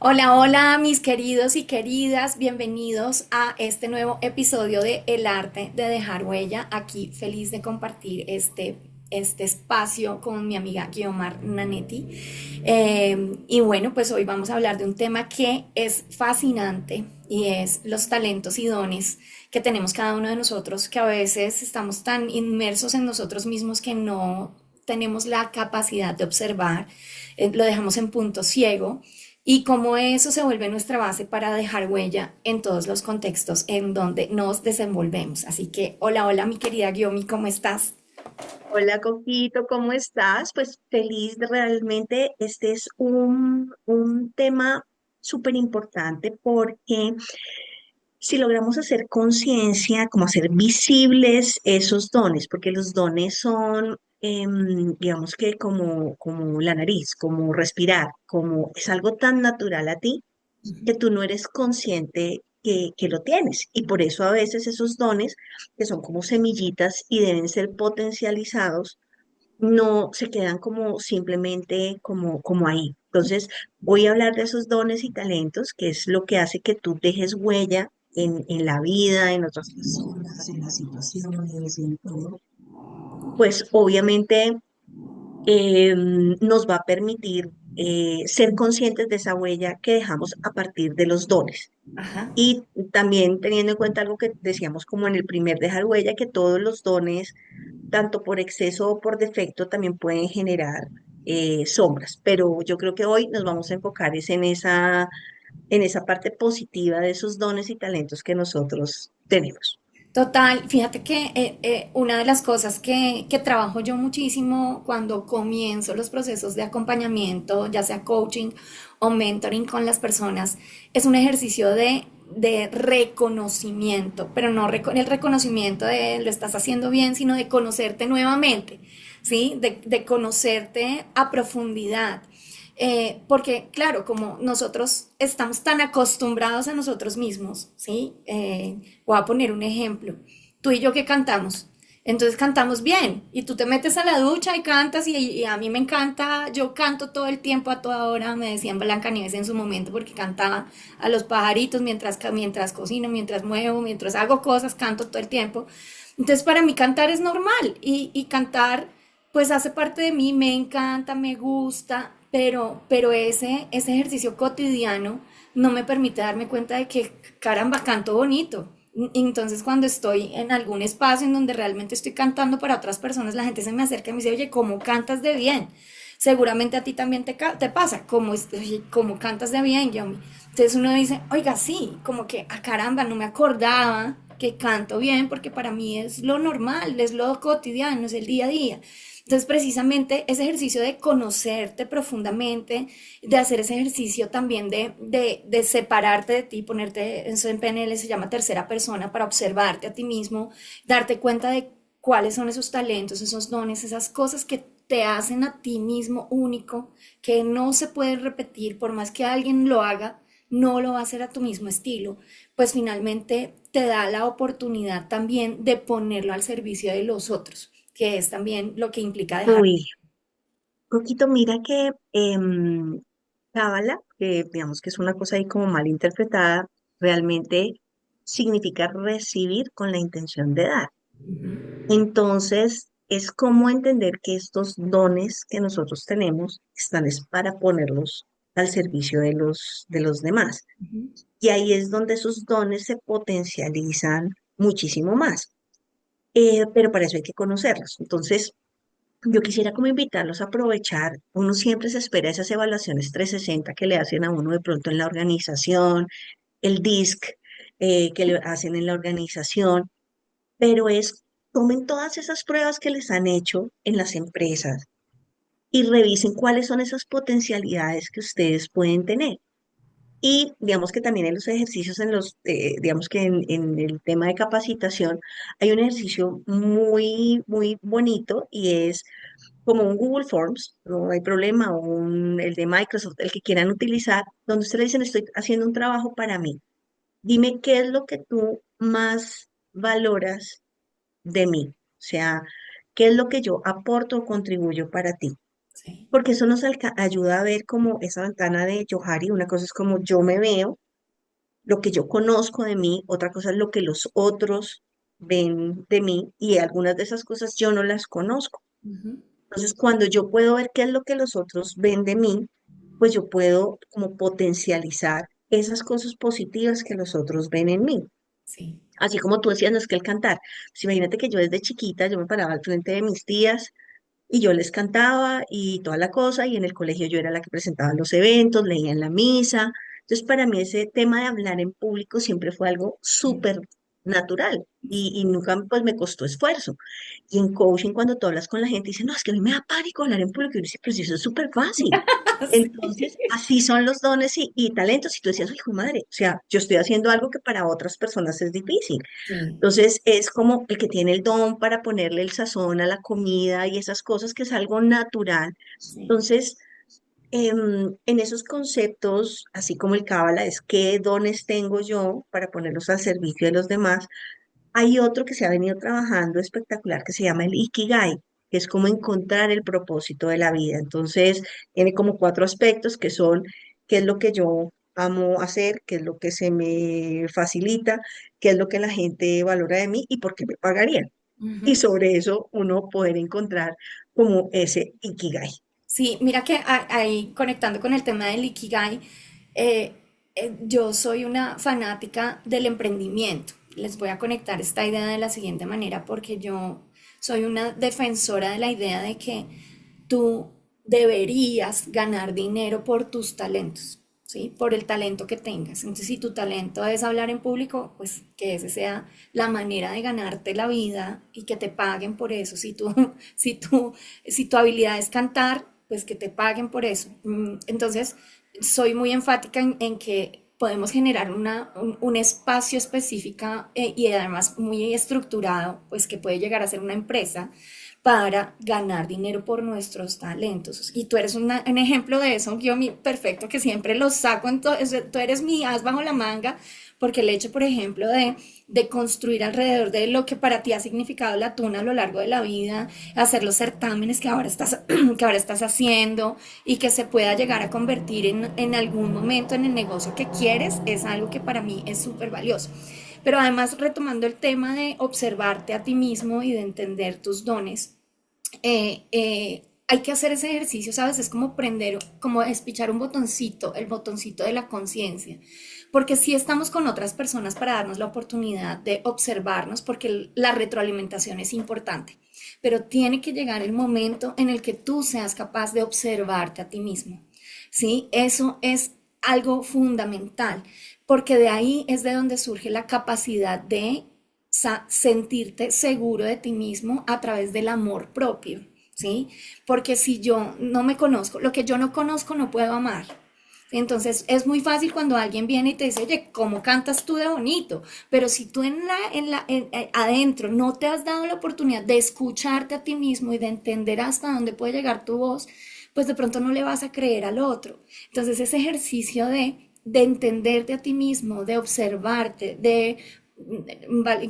Hola, hola mis queridos y queridas, bienvenidos a este nuevo episodio de El arte de dejar huella. Aquí feliz de compartir este espacio con mi amiga Guiomar Nanetti. Y bueno, pues hoy vamos a hablar de un tema que es fascinante y es los talentos y dones que tenemos cada uno de nosotros, que a veces estamos tan inmersos en nosotros mismos que no tenemos la capacidad de observar, lo dejamos en punto ciego y cómo eso se vuelve nuestra base para dejar huella en todos los contextos en donde nos desenvolvemos. Así que, hola, hola, mi querida Guiomi, ¿cómo estás? Hola, Coquito, ¿cómo estás? Pues feliz de realmente, este es un tema súper importante porque si logramos hacer conciencia, como hacer visibles esos dones, porque los dones son, digamos que como la nariz, como respirar, como es algo tan natural a ti que tú no eres consciente que lo tienes. Y por eso a veces esos dones, que son como semillitas y deben ser potencializados, no se quedan como simplemente como ahí. Entonces, voy a hablar de esos dones y talentos, que es lo que hace que tú dejes huella en la vida, en otras personas, en las situaciones, en todo. Pues obviamente nos va a permitir ser conscientes de esa huella que dejamos a partir de los dones. Ajá. Y también teniendo en cuenta algo que decíamos como en el primer dejar huella, que todos los dones, tanto por exceso o por defecto, también pueden generar sombras. Pero yo creo que hoy nos vamos a enfocar es en esa parte positiva de esos dones y talentos que nosotros tenemos. Total, fíjate que una de las cosas que trabajo yo muchísimo cuando comienzo los procesos de acompañamiento, ya sea coaching o mentoring con las personas, es un ejercicio de reconocimiento, pero no el reconocimiento de lo estás haciendo bien, sino de conocerte nuevamente, ¿sí? De conocerte a profundidad. Porque, claro, como nosotros estamos tan acostumbrados a nosotros mismos, ¿sí? Voy a poner un ejemplo. Tú y yo que cantamos. Entonces cantamos bien y tú te metes a la ducha y cantas y a mí me encanta, yo canto todo el tiempo a toda hora, me decían Blancanieves en su momento porque cantaba a los pajaritos mientras cocino, mientras muevo, mientras hago cosas, canto todo el tiempo. Entonces para mí cantar es normal y cantar pues hace parte de mí, me encanta, me gusta, pero ese ejercicio cotidiano no me permite darme cuenta de que, caramba, canto bonito. Entonces, cuando estoy en algún espacio en donde realmente estoy cantando para otras personas, la gente se me acerca y me dice, oye, ¿cómo cantas de bien? Seguramente a ti también te pasa, oye, ¿cómo cantas de bien, Yomi? Entonces uno dice, oiga, sí, como que, caramba, no me acordaba que canto bien, porque para mí es lo normal, es lo cotidiano, es el día a día. Entonces, precisamente ese ejercicio de conocerte profundamente, de hacer ese ejercicio también de separarte de ti, ponerte, eso en PNL se llama tercera persona, para observarte a ti mismo, darte cuenta de cuáles son esos talentos, esos dones, esas cosas que te hacen a ti mismo único, que no se puede repetir, por más que alguien lo haga, no lo va a hacer a tu mismo estilo, pues finalmente te da la oportunidad también de ponerlo al servicio de los otros, que es también lo que implica dejar. Uy, Coquito, mira que Cábala, que digamos que es una cosa ahí como mal interpretada, realmente significa recibir con la intención de dar. Entonces, es como entender que estos dones que nosotros tenemos están es para ponerlos al servicio de los demás. Y ahí es donde esos dones se potencializan muchísimo más. Pero para eso hay que conocerlos. Entonces, yo quisiera como invitarlos a aprovechar, uno siempre se espera esas evaluaciones 360 que le hacen a uno de pronto en la organización, el DISC que le hacen en la organización, pero es, tomen todas esas pruebas que les han hecho en las empresas y revisen cuáles son esas potencialidades que ustedes pueden tener. Y digamos que también en los ejercicios, digamos que en el tema de capacitación, hay un ejercicio muy bonito y es como un Google Forms, no hay problema, o el de Microsoft, el que quieran utilizar, donde ustedes le dicen, estoy haciendo un trabajo para mí. Dime qué es lo que tú más valoras de mí. O sea, qué es lo que yo aporto o contribuyo para ti. Sí. porque eso nos ayuda a ver como esa ventana de Johari. Una cosa es como yo me veo, lo que yo conozco de mí, otra cosa es lo que los otros ven de mí, y algunas de esas cosas yo no las conozco. Ujú. Entonces, cuando yo puedo ver qué es lo que los otros ven de mí, pues yo puedo como potencializar esas cosas positivas que los otros ven en mí. Sí. Así como tú decías, no es que el cantar. Pues imagínate que yo desde chiquita, yo me paraba al frente de mis tías y yo les cantaba y toda la cosa, y en el colegio yo era la que presentaba los eventos, leía en la misa. Entonces, para mí ese tema de hablar en público siempre fue algo súper natural, y nunca pues me costó esfuerzo. Y en coaching, cuando tú hablas con la gente, dicen, no, es que a mí me da pánico hablar en público. Y yo dice, pero si eso es súper fácil. Entonces, Sí. así son los dones y talentos. Y tú decías, hijo de madre, o sea, yo estoy haciendo algo que para otras personas es difícil. Sí. Entonces, es como el que tiene el don para ponerle el sazón a la comida y esas cosas, que es algo natural. Sí. Entonces, en esos conceptos, así como el Cábala es qué dones tengo yo para ponerlos al servicio de los demás, hay otro que se ha venido trabajando espectacular que se llama el Ikigai, que es como encontrar el propósito de la vida. Entonces, tiene como cuatro aspectos que son qué es lo que yo amo hacer, qué es lo que se me facilita, qué es lo que la gente valora de mí y por qué me pagarían. Y Ujú. sobre eso uno poder encontrar como ese Ikigai. Sí, mira que ahí conectando con el tema del Ikigai, eh, yo soy una fanática del emprendimiento. Les voy a conectar esta idea de la siguiente manera porque yo soy una defensora de la idea de que tú deberías ganar dinero por tus talentos, ¿sí? Por el talento que tengas. Entonces, si tu talento es hablar en público, pues que ese sea la manera de ganarte la vida y que te paguen por eso. Si tú, si tu habilidad es cantar, pues que te paguen por eso. Entonces, soy muy enfática en que podemos generar un espacio específico y además muy estructurado, pues que puede llegar a ser una empresa para ganar dinero por nuestros talentos. Y tú eres un ejemplo de eso, yo mi perfecto, que siempre los saco, entonces, tú eres mi as bajo la manga, porque el hecho, por ejemplo, de construir alrededor de lo que para ti ha significado la tuna a lo largo de la vida, hacer los certámenes que ahora estás haciendo y que se pueda llegar a convertir en algún momento en el negocio que quieres, es algo que para mí es súper valioso. Pero además, retomando el tema de observarte a ti mismo y de entender tus dones, hay que hacer ese ejercicio, ¿sabes? Es como prender, como espichar un botoncito, el botoncito de la conciencia. Porque si estamos con otras personas para darnos la oportunidad de observarnos, porque la retroalimentación es importante, pero tiene que llegar el momento en el que tú seas capaz de observarte a ti mismo, ¿sí? Eso es algo fundamental, porque de ahí es de donde surge la capacidad de sentirte seguro de ti mismo a través del amor propio, ¿sí? Porque si yo no me conozco, lo que yo no conozco no puedo amar. Entonces es muy fácil cuando alguien viene y te dice, oye, ¿cómo cantas tú de bonito? Pero si tú adentro no te has dado la oportunidad de escucharte a ti mismo y de entender hasta dónde puede llegar tu voz, pues de pronto no le vas a creer al otro. Entonces ese ejercicio de entenderte a ti mismo, de observarte,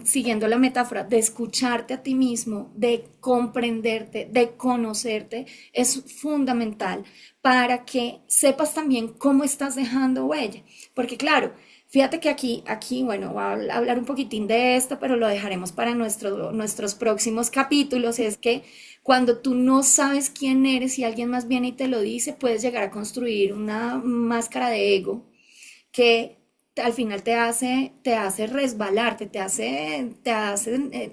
siguiendo la metáfora, de escucharte a ti mismo, de comprenderte, de conocerte, es fundamental para que sepas también cómo estás dejando huella. Porque claro, fíjate que bueno, voy a hablar un poquitín de esto, pero lo dejaremos para nuestros próximos capítulos. Es que cuando tú no sabes quién eres y alguien más viene y te lo dice, puedes llegar a construir una máscara de ego que al final te hace resbalarte, te hace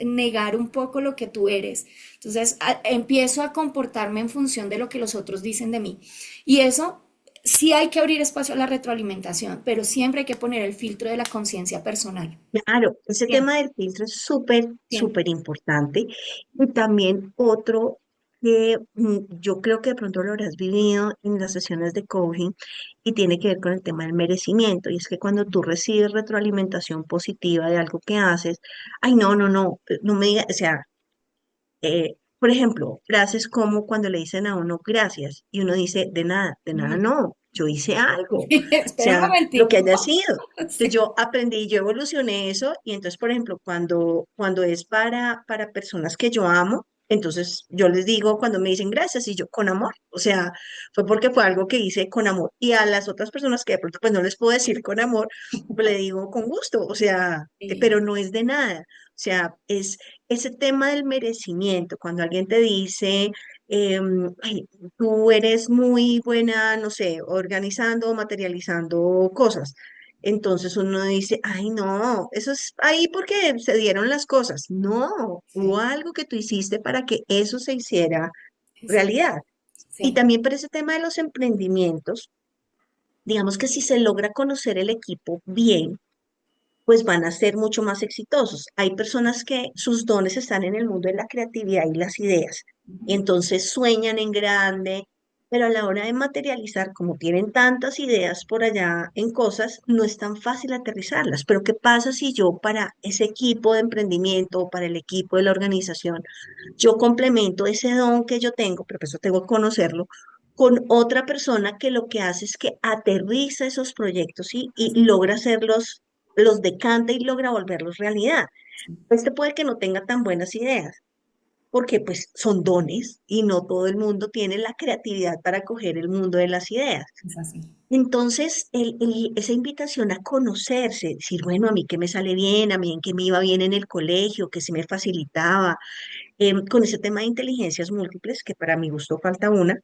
negar un poco lo que tú eres. Entonces empiezo a comportarme en función de lo que los otros dicen de mí. Y eso sí hay que abrir espacio a la retroalimentación, pero siempre hay que poner el filtro de la conciencia personal. Claro, ese Siempre, tema del filtro es súper, siempre. súper importante. Y también otro que yo creo que de pronto lo habrás vivido en las sesiones de coaching, y tiene que ver con el tema del merecimiento. Y es que cuando tú recibes retroalimentación positiva de algo que haces, ay, no, no, no, no me digas, o sea, por ejemplo, frases como cuando le dicen a uno gracias y uno dice de nada no, yo hice algo, o Espera un sea, lo que momentico. haya sido. Entonces Sí. yo aprendí, yo evolucioné eso, y entonces, por ejemplo, cuando es para personas que yo amo, Entonces yo les digo cuando me dicen gracias y yo con amor, o sea, fue porque fue algo que hice con amor. Y a las otras personas que de pronto pues no les puedo decir con amor, pues le digo con gusto, o sea, pero Sí, no es de nada. O sea, es ese tema del merecimiento, cuando alguien te dice, "Ay, tú eres muy buena, no sé, organizando o materializando cosas". Entonces uno dice, ay, no, eso es ahí porque se dieron las cosas. No, hubo sí, algo que tú hiciste para que eso se hiciera exacto, realidad. Y sí, también por ese tema de los emprendimientos, digamos que si se logra conocer el equipo bien, pues van a ser mucho más exitosos. Hay personas que sus dones están en el mundo de la creatividad y las ideas, y entonces sueñan en grande, pero a la hora de materializar, como tienen tantas ideas por allá en cosas, no es tan fácil aterrizarlas. Pero ¿qué pasa si yo para ese equipo de emprendimiento o para el equipo de la organización, yo complemento ese don que yo tengo, pero eso tengo que conocerlo, con otra persona que lo que hace es que aterriza esos proyectos y logra hacerlos, los decanta y logra volverlos realidad? Este puede que no tenga tan buenas ideas, porque pues son dones y no todo el mundo tiene la creatividad para coger el mundo de las ideas. es así. Entonces, esa invitación a conocerse, decir, bueno, a mí qué me sale bien, a mí en qué me iba bien en el colegio, qué se me facilitaba, con ese tema de inteligencias múltiples, que para mi gusto falta una,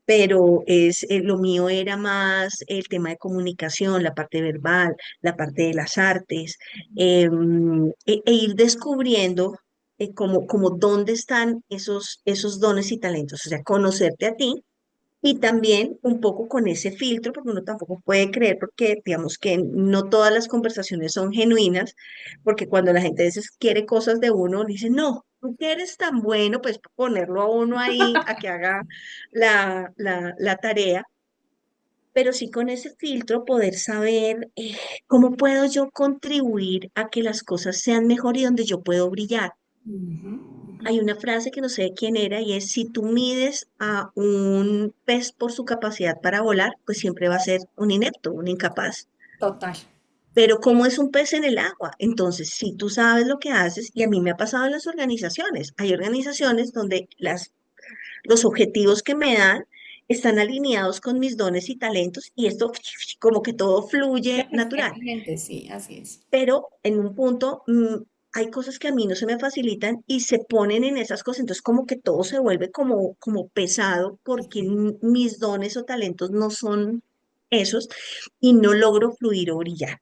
pero lo mío era más el tema de comunicación, la parte verbal, la parte de las artes, e ir descubriendo como dónde están esos dones y talentos, o sea, conocerte a ti y también un poco con ese filtro, porque uno tampoco puede creer, porque digamos que no todas las conversaciones son genuinas, porque cuando la gente a veces quiere cosas de uno, dice, no, tú que eres tan bueno, pues ponerlo a uno ahí a que haga la tarea, pero sí con ese filtro poder saber cómo puedo yo contribuir a que las cosas sean mejor y donde yo puedo brillar. Ujú, Hay una frase que no sé de quién era y es, si tú mides a un pez por su capacidad para volar, pues siempre va a ser un inepto, un incapaz. total. Pero como es un pez en el agua, entonces si tú sabes lo que haces, y a mí me ha pasado en las organizaciones, hay organizaciones donde los objetivos que me dan están alineados con mis dones y talentos y esto como que todo fluye natural, Perfectamente, sí, así es. pero en un punto hay cosas que a mí no se me facilitan y se ponen en esas cosas, entonces como que todo se vuelve como pesado porque mis dones o talentos no son esos y no logro fluir o brillar.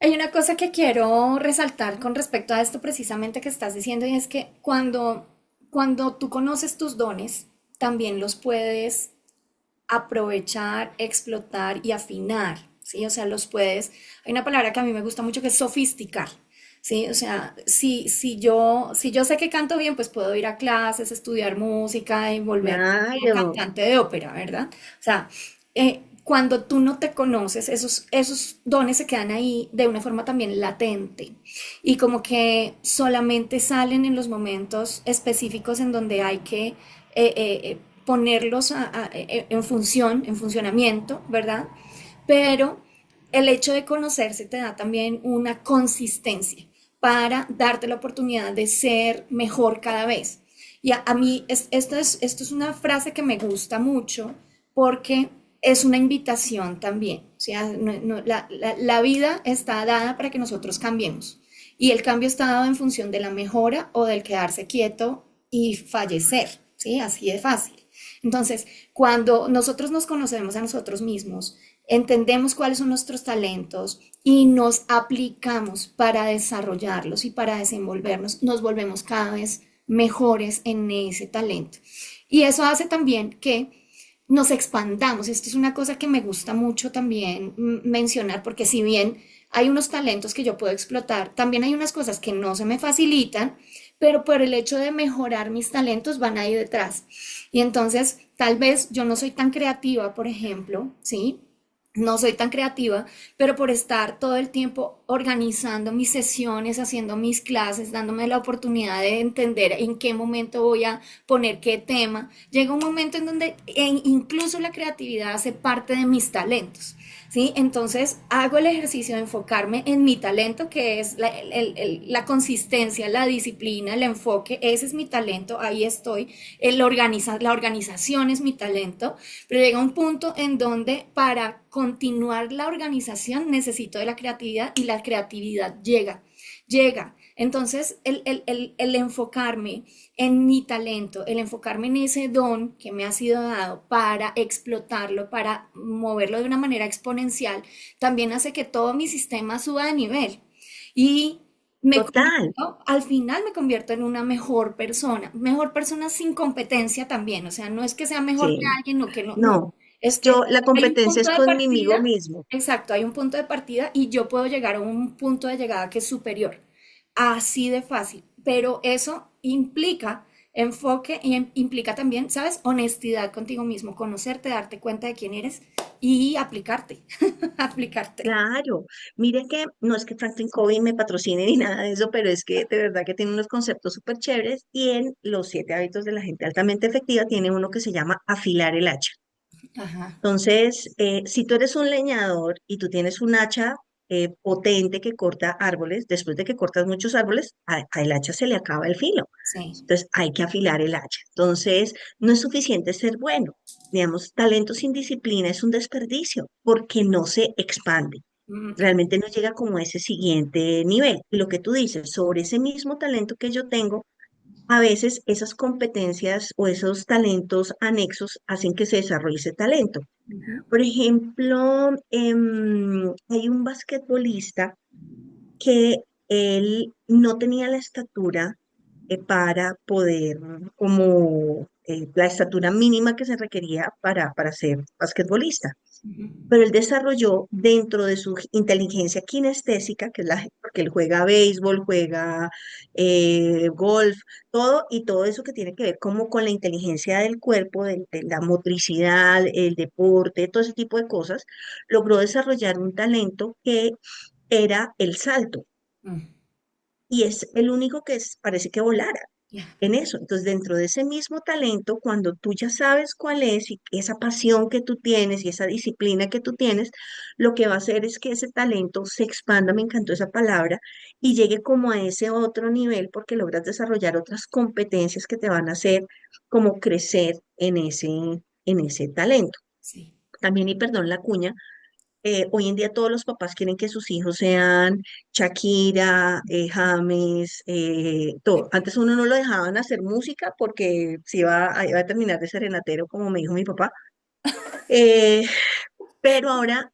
Hay una cosa que quiero resaltar con respecto a esto precisamente que estás diciendo y es que cuando tú conoces tus dones, también los puedes aprovechar, explotar y afinar, ¿sí? O sea, los puedes, hay una palabra que a mí me gusta mucho que es sofisticar, ¿sí? O sea, si yo sé que canto bien, pues puedo ir a clases, estudiar música y volver Claro, cantante de ópera, ¿verdad? O sea, cuando tú no te conoces, esos dones se quedan ahí de una forma también latente y como que solamente salen en los momentos específicos en donde hay que ponerlos en función, en funcionamiento, ¿verdad? Pero el hecho de conocerse te da también una consistencia para darte la oportunidad de ser mejor cada vez. Y a mí esto es una frase que me gusta mucho porque es una invitación también. O sea, la vida está dada para que nosotros cambiemos. Y el cambio está dado en función de la mejora o del quedarse quieto y fallecer. ¿Sí? Así de fácil. Entonces, cuando nosotros nos conocemos a nosotros mismos, entendemos cuáles son nuestros talentos y nos aplicamos para desarrollarlos y para desenvolvernos, nos volvemos cada vez mejores en ese talento. Y eso hace también que nos expandamos. Esto es una cosa que me gusta mucho también mencionar, porque si bien hay unos talentos que yo puedo explotar, también hay unas cosas que no se me facilitan, pero por el hecho de mejorar mis talentos van ahí detrás. Y entonces, tal vez yo no soy tan creativa, por ejemplo, ¿sí? No soy tan creativa, pero por estar todo el tiempo organizando mis sesiones, haciendo mis clases, dándome la oportunidad de entender en qué momento voy a poner qué tema, llega un momento en donde incluso la creatividad hace parte de mis talentos. ¿sí? Entonces hago el ejercicio de enfocarme en mi talento, que es la consistencia, la disciplina, el enfoque, ese es mi talento, ahí estoy, la organización es mi talento, pero llega un punto en donde para continuar la organización necesito de la creatividad y la creatividad llega. Entonces, el enfocarme en mi talento, el enfocarme en ese don que me ha sido dado para explotarlo, para moverlo de una manera exponencial, también hace que todo mi sistema suba de nivel. Y Total, al final me convierto en una mejor persona sin competencia también, o sea, no es que sea mejor que sí, alguien, no que no, no, no, es que yo, la hay un competencia punto es de conmigo partida, mismo. exacto, hay un punto de partida y yo puedo llegar a un punto de llegada que es superior, así de fácil, pero eso implica enfoque y implica también, ¿sabes? Honestidad contigo mismo, conocerte, darte cuenta de quién eres y aplicarte, aplicarte. Claro, mire que no es que Franklin Covey me patrocine ni nada de eso, pero es que de verdad que tiene unos conceptos súper chéveres y en los 7 hábitos de la gente altamente efectiva tiene uno que se llama afilar el hacha. Ajá. Entonces, si tú eres un leñador y tú tienes un hacha potente que corta árboles, después de que cortas muchos árboles, al hacha se le acaba el filo. Sí. Entonces, hay que afilar el hacha. Entonces, no es suficiente ser bueno. Digamos, talento sin disciplina es un desperdicio porque no se expande. Claro. Realmente no llega como a ese siguiente nivel. Y lo que tú dices, sobre ese mismo talento que yo tengo, a veces esas competencias o esos talentos anexos hacen que se desarrolle ese talento. Ujú, Por ejemplo, hay un basquetbolista que él no tenía la estatura para poder, como la estatura mínima que se requería para ser basquetbolista, ujú, pero él desarrolló dentro de su inteligencia kinestésica, que es porque él juega béisbol, juega golf, todo y todo eso que tiene que ver como con la inteligencia del cuerpo, de la motricidad, el deporte, todo ese tipo de cosas, logró desarrollar un talento que era el salto mm, y es el único que parece que volara ya. en eso. Entonces, dentro de ese mismo talento, cuando tú ya sabes cuál es y esa pasión que tú tienes y esa disciplina que tú tienes, lo que va a hacer es que ese talento se expanda, me encantó esa palabra, y llegue como a ese otro nivel porque logras desarrollar otras competencias que te van a hacer como crecer en ese talento. Sí. También, y perdón la cuña, hoy en día todos los papás quieren que sus hijos sean Shakira, James, todo. Antes uno no lo dejaban hacer música porque iba a terminar de serenatero, como me dijo mi papá. Eh, pero ahora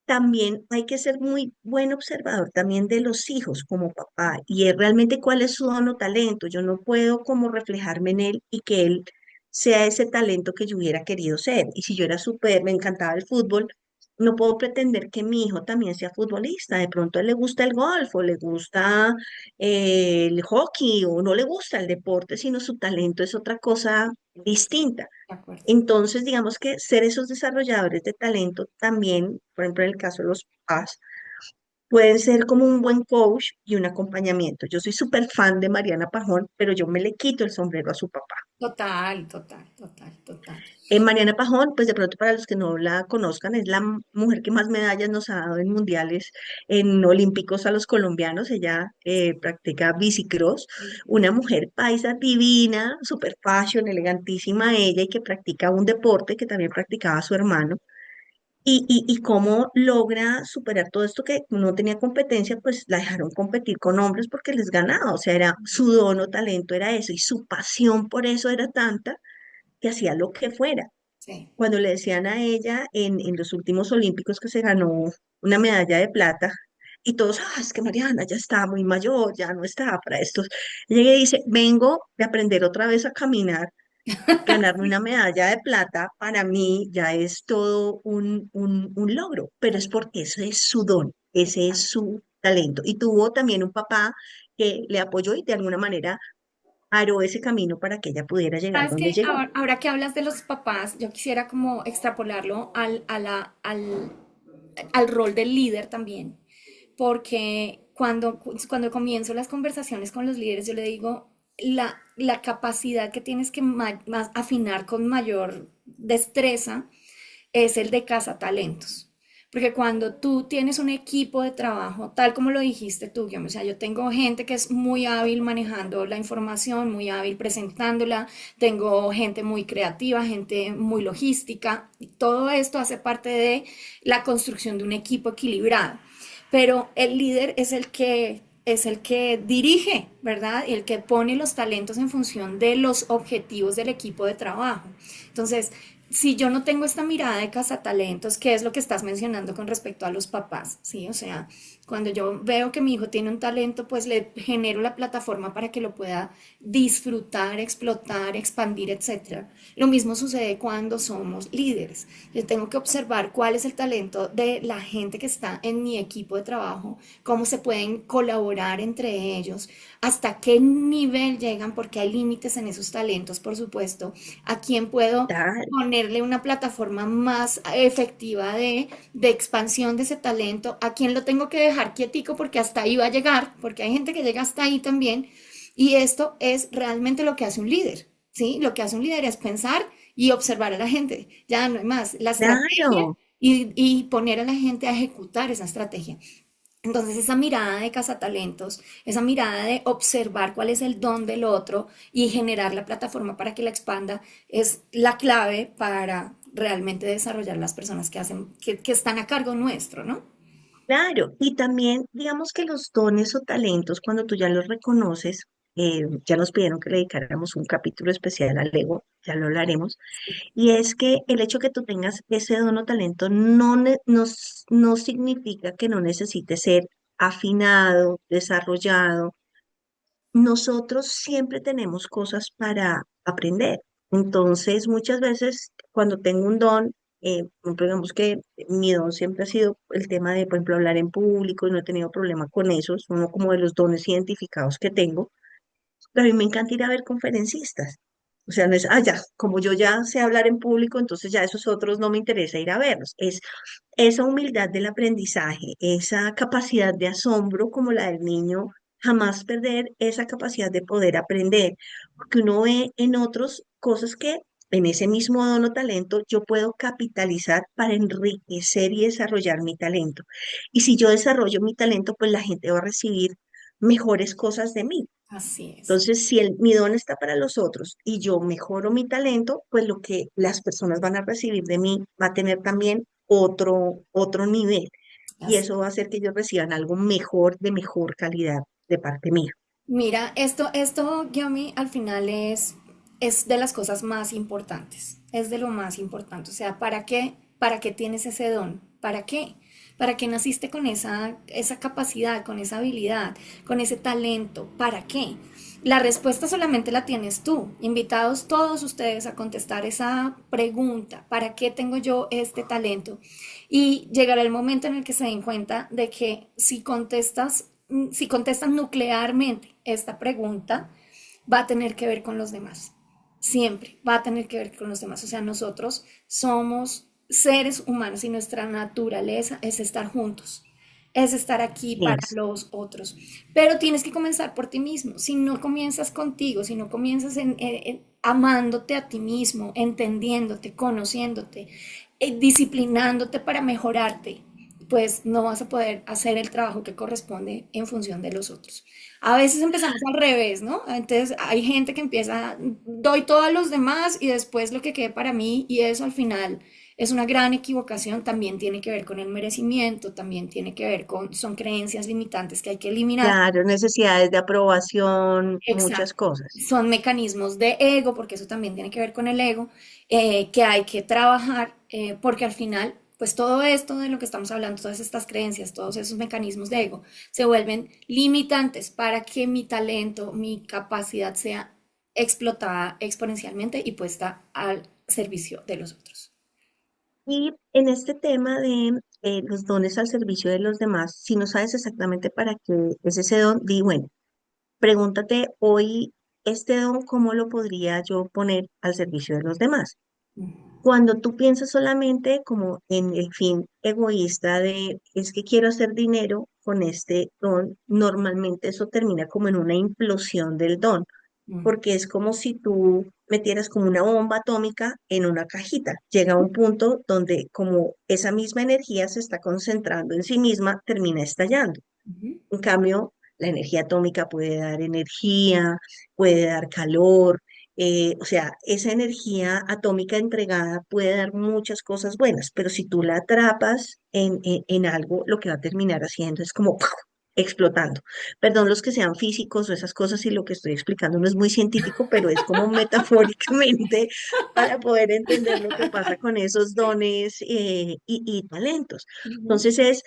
también hay que ser muy buen observador también de los hijos como papá y es realmente cuál es su don o talento. Yo no puedo como reflejarme en él y que él sea ese talento que yo hubiera querido ser. Y si yo era súper, me encantaba el fútbol, no puedo pretender que mi hijo también sea futbolista. De pronto a él le gusta el golf o le gusta el hockey o no le gusta el deporte, sino su talento es otra cosa distinta. De acuerdo. Entonces, digamos que ser esos desarrolladores de talento también, por ejemplo, en el caso de los papás, pueden ser como un buen coach y un acompañamiento. Yo soy súper fan de Mariana Pajón, pero yo me le quito el sombrero a su papá. Total, total, total, total. Mariana Pajón, pues de pronto para los que no la conozcan, es la mujer que más medallas nos ha dado en mundiales, en olímpicos a los colombianos. Ella practica bicicross, una mujer paisa divina, super fashion, elegantísima ella y que practica un deporte que también practicaba su hermano. Y cómo logra superar todo esto que no tenía competencia, pues la dejaron competir con hombres porque les ganaba, o sea, era su don o talento era eso, y su pasión por eso era tanta que hacía lo que fuera. Sí. Cuando le decían a ella en los últimos Olímpicos que se ganó una medalla de plata, y todos, es que Mariana ya está muy mayor, ya no está para esto. Ella dice, vengo de aprender otra vez a caminar, ganarme una medalla de plata, para mí ya es todo un logro, pero es porque ese es su don, ese es su talento. Y tuvo también un papá que le apoyó y de alguna manera aró ese camino para que ella pudiera llegar Sabes donde que llegó. ahora que hablas de los papás, yo quisiera como extrapolarlo al rol del líder también, porque cuando comienzo las conversaciones con los líderes, yo le digo la capacidad que tienes que afinar con mayor destreza es el de cazatalentos. Porque cuando tú tienes un equipo de trabajo, tal como lo dijiste tú, Guillaume, o sea, yo tengo gente que es muy hábil manejando la información, muy hábil presentándola, tengo gente muy creativa, gente muy logística, y todo esto hace parte de la construcción de un equipo equilibrado. Pero el líder es el que dirige, ¿verdad? Y el que pone los talentos en función de los objetivos del equipo de trabajo. Entonces, si yo no tengo esta mirada de cazatalentos, ¿qué es lo que estás mencionando con respecto a los papás? Sí, o sea, cuando yo veo que mi hijo tiene un talento, pues le genero la plataforma para que lo pueda disfrutar, explotar, expandir, etcétera. Lo mismo sucede cuando somos líderes. Yo tengo que observar cuál es el talento de la gente que está en mi equipo de trabajo, cómo se pueden colaborar entre ellos, hasta qué nivel llegan, porque hay límites en esos talentos, por supuesto, a quién puedo Tal, ponerle una plataforma más efectiva de expansión de ese talento, a quién lo tengo que dejar quietico porque hasta ahí va a llegar, porque hay gente que llega hasta ahí también, y esto es realmente lo que hace un líder, ¿sí? Lo que hace un líder es pensar y observar a la gente, ya no hay más, la estrategia claro. y poner a la gente a ejecutar esa estrategia. Entonces, esa mirada de cazatalentos, esa mirada de observar cuál es el don del otro y generar la plataforma para que la expanda, es la clave para realmente desarrollar las personas que hacen, que están a cargo nuestro, ¿no? Claro, y también digamos que los dones o talentos, cuando tú ya los reconoces, ya nos pidieron que le dedicáramos un capítulo especial al ego, ya lo hablaremos, y es que el hecho que tú tengas ese don o talento no significa que no necesite ser afinado, desarrollado. Nosotros siempre tenemos cosas para aprender. Entonces, muchas veces cuando tengo un don, por ejemplo, digamos que mi don siempre ha sido el tema de, por ejemplo, hablar en público y no he tenido problema con eso, es uno como de los dones identificados que tengo, pero a mí me encanta ir a ver conferencistas. O sea, no es, ya, como yo ya sé hablar en público, entonces ya esos otros no me interesa ir a verlos. Es esa humildad del aprendizaje, esa capacidad de asombro como la del niño, jamás perder esa capacidad de poder aprender, porque uno ve en otros cosas que en ese mismo don o talento yo puedo capitalizar para enriquecer y desarrollar mi talento. Y si yo desarrollo mi talento, pues la gente va a recibir mejores cosas de mí. Así es. Entonces, si mi don está para los otros y yo mejoro mi talento, pues lo que las personas van a recibir de mí va a tener también otro nivel. Y Así. eso va a hacer que ellos reciban algo mejor, de mejor calidad de parte mía. Mira, esto, Yomi, al final es de las cosas más importantes, es de lo más importante. O sea, ¿para qué? ¿Para qué tienes ese don? ¿Para qué? ¿Para qué naciste con esa capacidad, con esa habilidad, con ese talento? ¿Para qué? La respuesta solamente la tienes tú. Invitados todos ustedes a contestar esa pregunta, ¿para qué tengo yo este talento? Y llegará el momento en el que se den cuenta de que si contestan nuclearmente esta pregunta, va a tener que ver con los demás. Siempre va a tener que ver con los demás. O sea, nosotros somos seres humanos y nuestra naturaleza es estar juntos, es estar aquí Y para es, los otros. Pero tienes que comenzar por ti mismo. Si no comienzas contigo, si no comienzas amándote a ti mismo, entendiéndote, conociéndote, disciplinándote para mejorarte, pues no vas a poder hacer el trabajo que corresponde en función de los otros. A veces empezamos al revés, ¿no? Entonces hay gente que empieza, doy todo a los demás y después lo que quede para mí y eso al final es una gran equivocación, también tiene que ver con el merecimiento, también tiene que ver con, son creencias limitantes que hay que eliminar. claro, necesidades de aprobación, muchas Exacto. cosas. Son mecanismos de ego, porque eso también tiene que ver con el ego, que hay que trabajar, porque al final, pues todo esto de lo que estamos hablando, todas estas creencias, todos esos mecanismos de ego, se vuelven limitantes para que mi talento, mi capacidad sea explotada exponencialmente y puesta al servicio de los otros. Y en este tema de los dones al servicio de los demás, si no sabes exactamente para qué es ese don, di, bueno, pregúntate hoy, este don, ¿cómo lo podría yo poner al servicio de los demás? Cuando tú piensas solamente como en el fin egoísta de es que quiero hacer dinero con este don, normalmente eso termina como en una implosión del don, Mm, porque es como si tú metieras como una bomba atómica en una cajita. Llega a un punto donde como esa misma energía se está concentrando en sí misma, termina estallando. Ujú. En cambio, la energía atómica puede dar energía, puede dar calor, o sea, esa energía atómica entregada puede dar muchas cosas buenas, pero si tú la atrapas en algo, lo que va a terminar haciendo es como ¡puf! Explotando. Perdón los que sean físicos o esas cosas y lo que estoy explicando no es muy científico, pero es como metafóricamente para poder entender lo que pasa con esos dones y talentos. Ujú. Entonces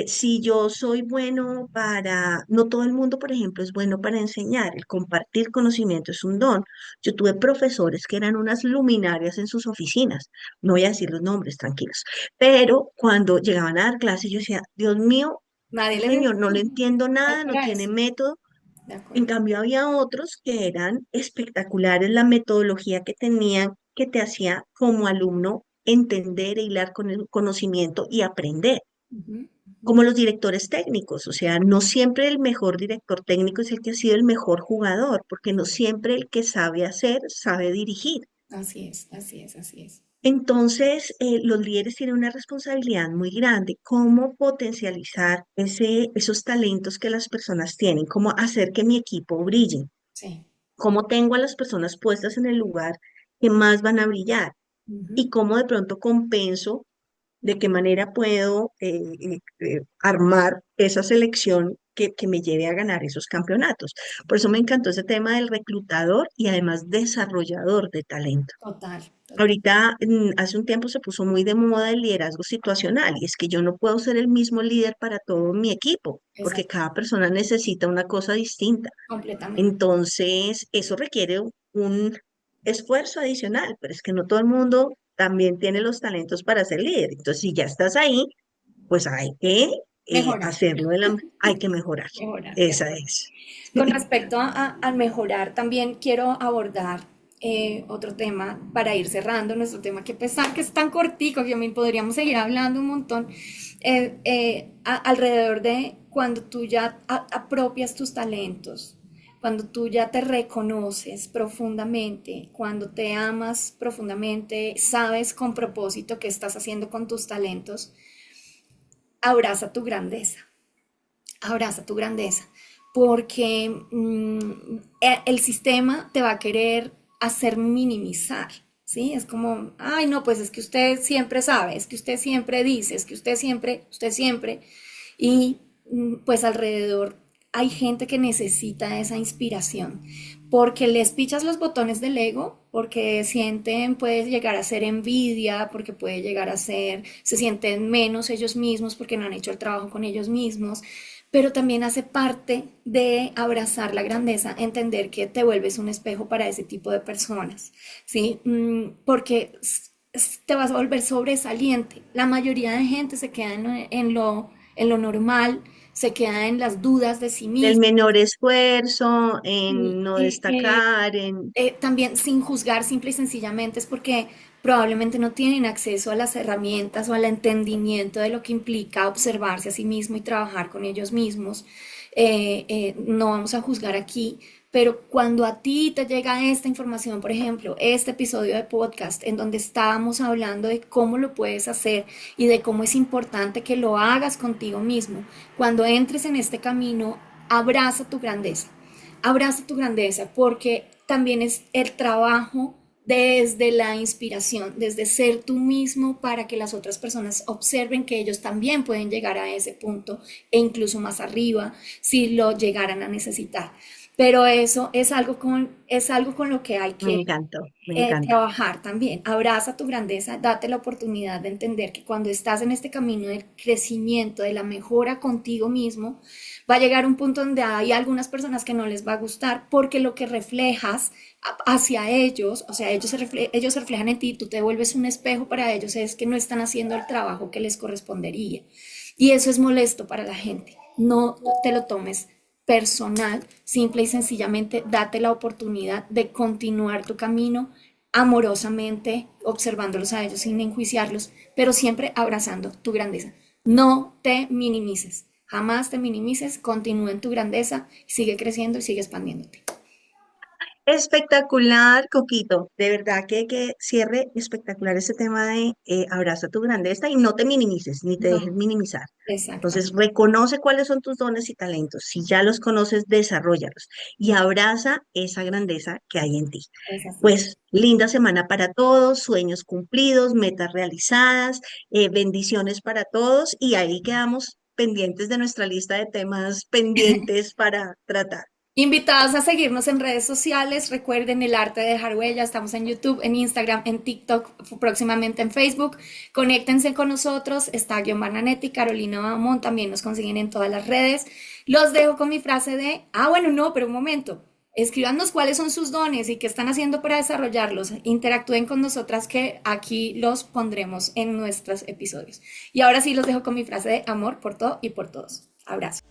si yo soy bueno para, no todo el mundo, por ejemplo, es bueno para enseñar, el compartir conocimiento es un don. Yo tuve profesores que eran unas luminarias en sus oficinas, no voy a decir los nombres, tranquilos, pero cuando llegaban a dar clases yo decía, Dios mío, Nadie este les señor no le enseña. entiendo Es nada, no para tiene eso. método. De En acuerdo. cambio había otros que eran espectaculares, la metodología que tenían, que te hacía como alumno entender e hilar con el conocimiento y aprender Ujú, ujú. como los directores técnicos, o sea, no siempre el mejor director técnico es el que ha sido el mejor jugador, porque no siempre el que sabe hacer sabe dirigir. Así es, así es, así es. Entonces, los líderes tienen una responsabilidad muy grande, cómo potencializar esos talentos que las personas tienen, cómo hacer que mi equipo brille, Sí. cómo tengo a las personas puestas en el lugar que más van a brillar Ujú. y cómo de pronto compenso de qué manera puedo armar esa selección que me lleve a ganar esos campeonatos. Por eso me encantó ese tema del reclutador y además desarrollador de talento. Total, total. Ahorita, hace un tiempo se puso muy de moda el liderazgo situacional y es que yo no puedo ser el mismo líder para todo mi equipo, porque Exacto. cada persona necesita una cosa distinta. Completamente. Entonces, eso requiere un esfuerzo adicional, pero es que no todo el mundo también tiene los talentos para ser líder. Entonces, si ya estás ahí, pues hay que Mejorar, hacerlo hay que mejorar. mejorar. De Esa acuerdo. es. Con respecto al mejorar, también quiero abordar otro tema para ir cerrando nuestro tema, que pesar que es tan cortico, que mí podríamos seguir hablando un montón, alrededor de cuando tú ya apropias tus talentos, cuando tú ya te reconoces profundamente, cuando te amas profundamente, sabes con propósito qué estás haciendo con tus talentos, abraza tu grandeza, abraza tu grandeza, porque el sistema te va a querer hacer minimizar, ¿sí? Es como, ay, no, pues es que usted siempre sabe, es que usted siempre dice, es que usted siempre, y pues alrededor hay gente que necesita esa inspiración, porque les pichas los botones del ego, porque sienten, puede llegar a ser envidia, porque puede llegar a ser, se sienten menos ellos mismos porque no han hecho el trabajo con ellos mismos, pero también hace parte de abrazar la grandeza, entender que te vuelves un espejo para ese tipo de personas, ¿sí? Porque te vas a volver sobresaliente. La mayoría de gente se queda en lo normal, se queda en las dudas de sí El mismo. menor esfuerzo, Y, en no destacar, en... también sin juzgar simple y sencillamente es porque probablemente no tienen acceso a las herramientas o al entendimiento de lo que implica observarse a sí mismo y trabajar con ellos mismos. No vamos a juzgar aquí, pero cuando a ti te llega esta información, por ejemplo, este episodio de podcast en donde estábamos hablando de cómo lo puedes hacer y de cómo es importante que lo hagas contigo mismo, cuando entres en este camino, abraza tu grandeza, porque también es el trabajo desde la inspiración, desde ser tú mismo para que las otras personas observen que ellos también pueden llegar a ese punto e incluso más arriba si lo llegaran a necesitar. Pero eso es algo con lo que hay Me que encantó, me encanta. trabajar también. Abraza tu grandeza, date la oportunidad de entender que cuando estás en este camino del crecimiento, de la mejora contigo mismo, va a llegar un punto donde hay algunas personas que no les va a gustar porque lo que reflejas hacia ellos, o sea, ellos se reflejan en ti, tú te vuelves un espejo para ellos, es que no están haciendo el trabajo que les correspondería. Y eso es molesto para la gente. No te lo tomes personal, simple y sencillamente date la oportunidad de continuar tu camino amorosamente, observándolos a ellos sin enjuiciarlos, pero siempre abrazando tu grandeza. No te minimices, jamás te minimices, continúa en tu grandeza, sigue creciendo y sigue expandiéndote. Espectacular, Coquito. De verdad que cierre espectacular ese tema de abraza tu grandeza y no te minimices, ni te dejes No, minimizar. exacto. Entonces, reconoce cuáles son tus dones y talentos. Si ya los conoces, desarróllalos y abraza esa grandeza que hay en ti. Es así. Pues linda semana para todos, sueños cumplidos, metas realizadas, bendiciones para todos y ahí quedamos pendientes de nuestra lista de temas pendientes para tratar. Invitados a seguirnos en redes sociales. Recuerden el arte de dejar huella. Estamos en YouTube, en Instagram, en TikTok, próximamente en Facebook. Conéctense con nosotros. Está Guiomar Nanetti, Carolina Bamón. También nos consiguen en todas las redes. Los dejo con mi frase de, bueno, no, pero un momento. Escríbanos cuáles son sus dones y qué están haciendo para desarrollarlos. Interactúen con nosotras que aquí los pondremos en nuestros episodios. Y ahora sí los dejo con mi frase de amor por todo y por todos. Abrazo.